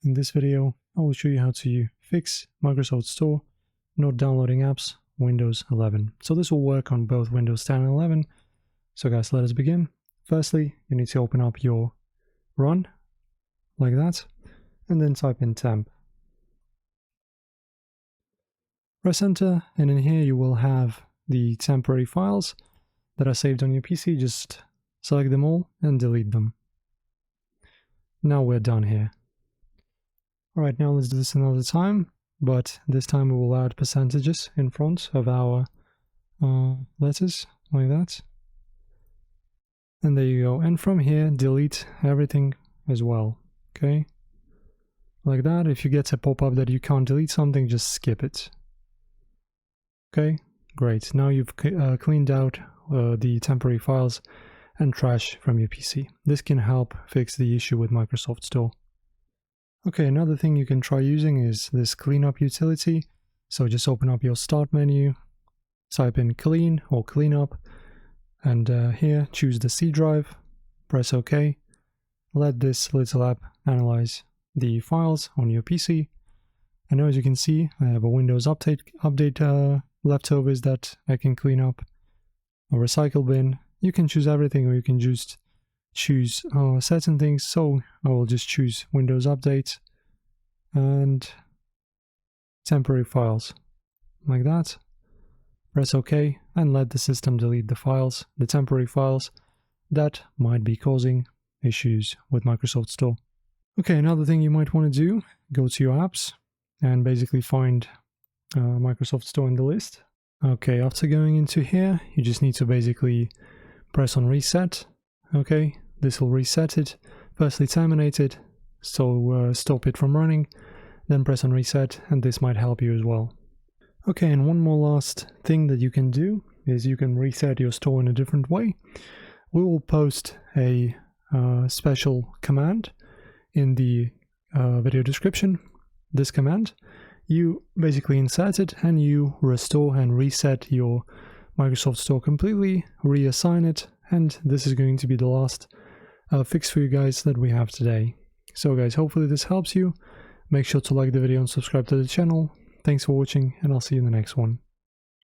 In this video, I will show you how to fix Microsoft Store not downloading apps Windows 11. So this will work on both Windows 10 and 11. So guys, let us begin. Firstly, you need to open up your run like that, and then type in temp. Press enter, and in here you will have the temporary files that are saved on your PC. Just select them all and delete them. Now we're done here. Alright, now let's do this another time, but this time we will add percentages in front of our letters, like that. And there you go. And from here, delete everything as well, okay? Like that. If you get a pop-up that you can't delete something, just skip it. Okay, great. Now you've cleaned out the temporary files and trash from your PC. This can help fix the issue with Microsoft Store. Okay, another thing you can try using is this cleanup utility. So just open up your start menu, type in clean or cleanup, and here choose the C drive, press OK. Let this little app analyze the files on your PC. And now as you can see, I have a Windows update leftovers that I can clean up, a recycle bin. You can choose everything, or you can just choose certain things. So I will just choose Windows Update and temporary files, like that. Press OK and let the system delete the files, the temporary files that might be causing issues with Microsoft Store. Okay, another thing you might want to do, go to your apps and basically find Microsoft Store in the list. Okay, after going into here, you just need to basically press on reset. Okay, this will reset it. Firstly, terminate it, so stop it from running, then press on reset, and this might help you as well. Okay, and one more last thing that you can do is you can reset your store in a different way. We will post a special command in the video description. This command, you basically insert it and you restore and reset your Microsoft Store completely, reassign it, and this is going to be the last fix for you guys that we have today. So guys, hopefully this helps you. Make sure to like the video and subscribe to the channel. Thanks for watching, and I'll see you in the next one.